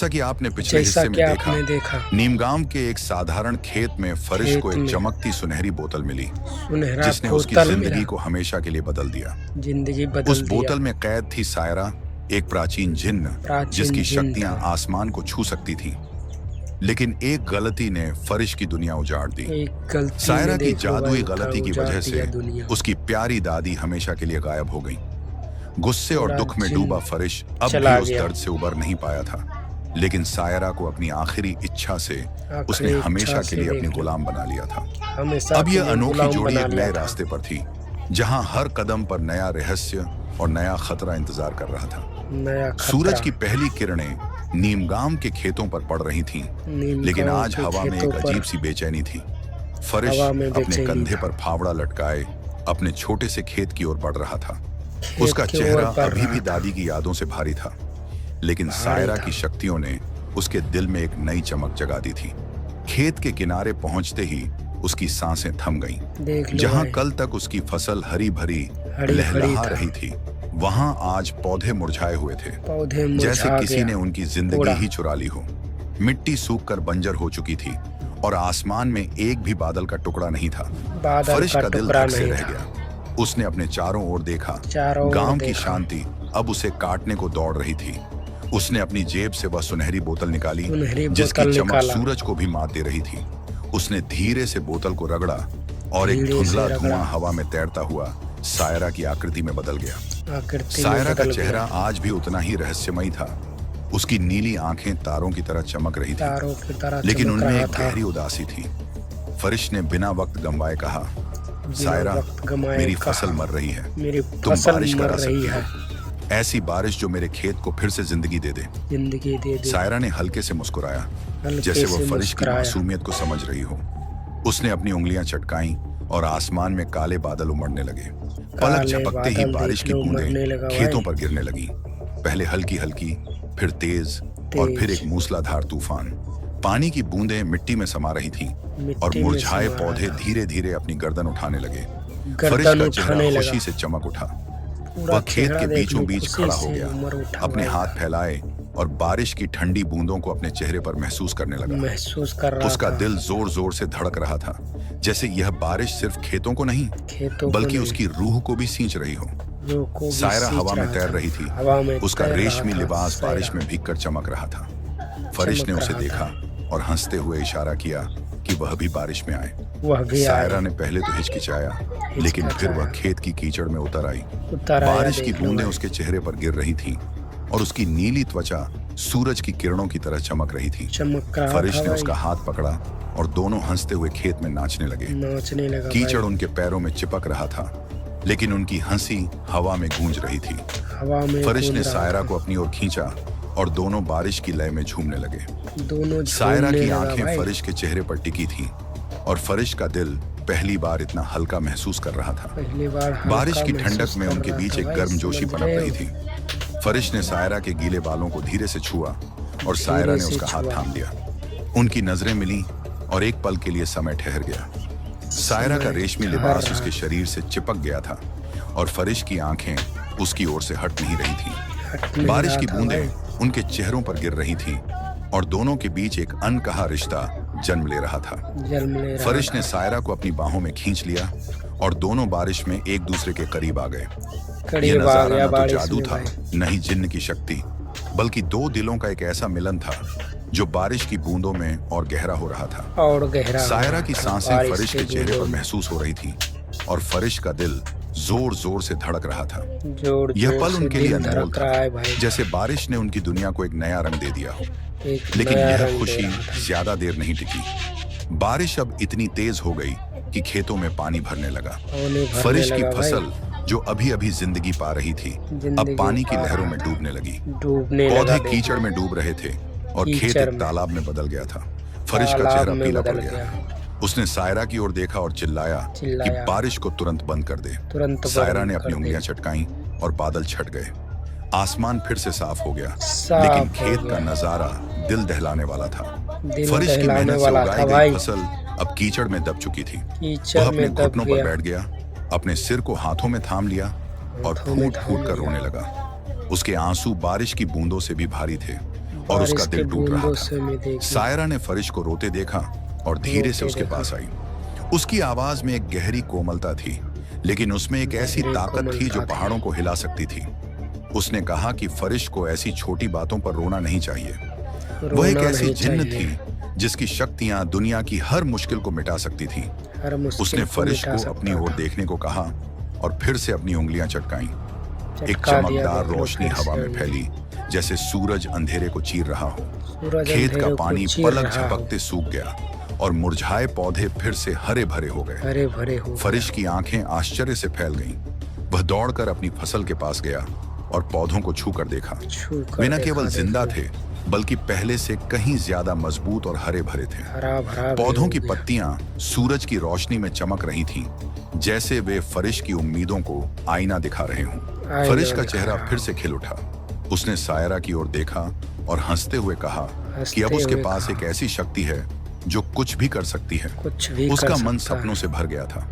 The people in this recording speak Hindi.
जैसा कि आपने पिछले जैसा हिस्से में कि आपने देखा, नीमगाम के एक साधारण खेत में फरिश को खेत एक में चमकती सुनहरी बोतल मिली, सुनहरा जिसने उसकी बोतल जिंदगी मिला, को हमेशा के लिए बदल दिया। जिंदगी उस बदल दिया। बोतल में कैद थी सायरा, एक प्राचीन जिन्न प्राचीन जिसकी जिन शक्तियां था। आसमान को छू सकती थीं। लेकिन एक गलती ने फरिश की दुनिया उजाड़ दी। एक गलती ने सायरा की देख लो जादुई भाई गलती की उजाड़ वजह दिया से दुनिया। उसकी प्यारी दादी हमेशा के लिए गायब हो गई। गुस्से और पूरा दुख में जिन डूबा फरिश अब भी चला उस गया। दर्द से उबर नहीं पाया था। लेकिन सायरा को अपनी आखिरी इच्छा से उसने आखिरी हमेशा इच्छा के से लिए अपनी देख लो, गुलाम बना लिया था। हमेशा अब के यह लिए अनोखी गुलाम जोड़ी बना एक लिया नए था। रास्ते पर थी, जहां हर कदम पर नया रहस्य और नया खतरा इंतजार कर रहा था। नया सूरज खतरा। की पहली किरणें नीमगाम के खेतों पर पड़ रही थीं, लेकिन नीमगांव आज के हवा में खेतों एक पर अजीब सी बेचैनी थी। फरिश हवा में अपने बेचैनी कंधे था। पर फावड़ा लटकाए अपने छोटे से खेत की ओर बढ़ रहा था। खेत उसका की ओर चेहरा बढ़ अभी रहा भी था। दादी की यादों से भारी था, लेकिन भारी सायरा था। की शक्तियों ने उसके दिल में एक नई चमक जगा दी थी। खेत के किनारे पहुंचते ही उसकी सांसें थम गईं। देख लो जहां भाई, कल तक उसकी फसल हरी भरी हरी भरी लहलहा था, रही थी, वहां आज पौधे मुरझाए हुए थे, पौधे जैसे मुरझा किसी गया। ने उनकी जिंदगी पूरा ही चुरा ली हो। मिट्टी सूखकर बंजर हो चुकी थी और आसमान में एक भी बादल का टुकड़ा नहीं था। बादल फरिश का का दिल टुकड़ा धक से नहीं रह था। गया। उसने अपने चारों ओर देखा। चारों ओर गांव की देखा। शांति अब उसे काटने को दौड़ रही थी। उसने अपनी जेब से वह सुनहरी बोतल निकाली, सुनहरी जिसकी बोतल चमक निकाला। सूरज को भी मात दे रही थी। उसने धीरे से बोतल को रगड़ा और एक धीरे धुंधला से रगड़ा। धुआं हवा में तैरता हुआ सायरा की आकृति में बदल गया। आकृति में सायरा का बदल चेहरा गया। आज भी उतना ही रहस्यमयी था। उसकी नीली आंखें तारों की तरह चमक रही थी, तारों की तरह लेकिन चमक उनमें रहा एक था। गहरी उदासी थी। फरिश ने बिना वक्त गंवाए कहा, बिना सायरा, वक्त गंवाए मेरी कहा, फसल मर रही है, मेरी तुम फसल बारिश मर करा रही सकती है। हो, ऐसी बारिश जो मेरे खेत को फिर से जिंदगी दे दे। जिंदगी दे दे। सायरा ने हल्के से मुस्कुराया, हल्के जैसे से वो फरिश की मुस्कुराया। मासूमियत को समझ रही हो। उसने अपनी उंगलियां चटकाईं और आसमान में काले बादल उमड़ने लगे। पलक काले झपकते ही बादल बारिश देख की लो बूंदें उमड़ने लगा खेतों भाई। पर गिरने लगी, पहले हल्की हल्की, फिर तेज और फिर एक मूसलाधार तूफान। पानी की बूंदें मिट्टी में समा रही थीं और मिट्टी में मुरझाए समा रहा पौधे था। धीरे धीरे अपनी गर्दन उठाने लगे। फरिश गर्दन का चेहरा उठाने खुशी लगा। से चमक उठा। पूरा वह खेत चेहरा के देख बीचों लो, बीच खुशी खड़ा हो से गया, उमड़ उठा अपने भाई हाथ का। फैलाए और बारिश की ठंडी बूंदों को अपने चेहरे पर महसूस करने लगा। महसूस कर रहा उसका था। दिल जोर जोर से धड़क रहा था, जैसे यह बारिश सिर्फ खेतों को नहीं, खेतों को बल्कि नहीं, उसकी रूह को भी सींच रही हो। रूह को भी सायरा सींच हवा में रहा तैर था। रही थी, हवा में उसका तैर रहा रेशमी था लिबास बारिश सायरा। में भीगकर चमक रहा था। फरिश ने चमक उसे रहा देखा था। और हंसते हुए इशारा किया कि वह भी बारिश में आए। वह भी सायरा आए। ने पहले तो हिचकिचाया, लेकिन फिर वह खेत की कीचड़ में उतर आई। उतर आया, बारिश की देख लो बूंदें भाई। उसके चेहरे पर गिर रही थीं और उसकी नीली त्वचा सूरज की किरणों की तरह चमक रही थी। चमक रहा फरिश था ने भाई। उसका हाथ पकड़ा और दोनों हंसते हुए खेत में नाचने लगे। नाचने लगा कीचड़ भाई। उनके पैरों में चिपक रहा था, लेकिन उनकी हंसी हवा में गूंज रही थी। हवा में फरिश ने गूंज रहा सायरा था। को अपनी ओर खींचा और दोनों बारिश की लय में झूमने लगे। दोनों सायरा झूमने की लगा आंखें भाई। फरिश के चेहरे पर टिकी थीं और फरिश का दिल पहली बार इतना हल्का महसूस कर रहा था। पहली बार हल्का बारिश की महसूस ठंडक में कर उनके रहा बीच था एक भाई, गर्मजोशी समझ पनप रहे रही हो? थी। फरिश ने सायरा के गीले बालों को धीरे से छुआ और सायरा ने धीरे से उसका हाथ छुआ। थाम लिया। उनकी नजरें मिली और एक पल के लिए समय ठहर गया। सायरा का समय रेशमी ठहर लिबास रहा उसके शरीर से चिपक गया था और फरिश की आंखें उसकी ओर से हट नहीं रही थीं। हट नहीं बारिश रहा की था बूंदें भाई। उनके चेहरों पर गिर रही थीं और दोनों के बीच एक अनकहा रिश्ता जन्म ले रहा था। जन्म ले रहा फरिश ने था। सायरा को अपनी बाहों में खींच लिया और दोनों बारिश में एक दूसरे के करीब आ गए। यह करीब आ नजारा गया न तो बारिश जादू में था, भाई। न ही जिन्न की शक्ति, बल्कि दो दिलों का एक ऐसा मिलन था जो बारिश की बूंदों में और गहरा हो रहा था। और गहरा हो सायरा रहा की था सांसें बारिश फरिश के चेहरे पर बूंदों में। महसूस हो रही थीं और फरिश का दिल जोर जोर से धड़क रहा था। जोर यह जोर पल से उनके लिए दिल अनमोल धड़क रहा है था, भाई। जैसे बारिश ने उनकी दुनिया को एक नया रंग दे दिया हो। एक लेकिन नया यह रंग दे खुशी रहा था। ज्यादा देर नहीं टिकी। बारिश अब इतनी तेज हो गई कि खेतों में पानी भरने लगा। पानी भरने फरिश की लगा भाई। फसल जो अभी अभी जिंदगी पा रही थी, अब जिंदगी पानी की पा लहरों रहा में था। डूबने लगी। डूबने लगा पौधे देख कीचड़ लो। में डूब रहे थे और खेत कीचड़ एक में। तालाब में बदल गया था। फरिश का तालाब चेहरा में पीला पड़ बदल गया। उसने सायरा की ओर देखा और चिल्लाया कि चिल्लाया। बारिश को तुरंत बंद कर दे। तुरंत सायरा बंद ने कर अपनी दे। उंगलियां चटकाईं और बादल छट गए। आसमान फिर से साफ हो गया, साफ लेकिन हो खेत का गया। नजारा दिल दहलाने वाला था। दिल फरिश की दहलाने मेहनत से वाला उगाई था गई भाई। फसल अब कीचड़ में दब चुकी थी। कीचड़ वह अपने में दब घुटनों पर गया। बैठ गया, अपने सिर को हाथों में थाम लिया और हाथों में फूट फूट कर थाम रोने लगा। उसके आंसू बारिश की बूंदों से भी भारी थे और उसका बारिश के दिल टूट रहा बूंदों था। से मैं देखी, सायरा ने फरिश को रोते देखा और धीरे से रोते उसके देखा। पास आई। उसकी आवाज में एक गहरी कोमलता थी, लेकिन उसमें एक ऐसी गहरी ताकत थी जो कोमलता थी। पहाड़ों को हिला सकती थी। उसने कहा कि फरिश को ऐसी छोटी बातों पर रोना नहीं चाहिए। वह एक रोना ऐसी नहीं जिन्न चाहिए। थी जिसकी शक्तियां दुनिया की हर मुश्किल को मिटा सकती थी। हर मुश्किल उसने को फरिश मिटा को अपनी सकता ओर था। देखने को कहा और फिर से अपनी उंगलियां चटकाईं। एक चटका दिया चमकदार देख लो रोशनी फिर हवा से में उन्हें। फैली, जैसे सूरज अंधेरे को चीर रहा हो। सूरज खेत अंधेरे का को पानी चीर पलक रहा हो। झपकते सूख गया और मुरझाए पौधे फिर से हरे भरे हो गए। हरे भरे हो फरिश की आंखें आश्चर्य से फैल गईं। वह दौड़कर अपनी फसल के पास गया और पौधों को छू कर देखा। छू कर वे न देखा, केवल जिंदा देख लो। थे, बल्कि पहले से कहीं ज्यादा मजबूत और हरे भरे थे। हरा भरा भी पौधों हो की गया। पत्तियां सूरज की रोशनी में चमक रही थीं, जैसे वे फरिश की उम्मीदों को आईना दिखा रहे हों। आईना फरिश का दिखा चेहरा रहा फिर हो। से खिल उठा। उसने सायरा की ओर देखा और हंसते हुए कहा कि हंसते अब उसके हुए पास कहा, एक ऐसी शक्ति है जो कुछ भी कर सकती है। कुछ भी उसका कर मन सकता सपनों है। से भर गया था।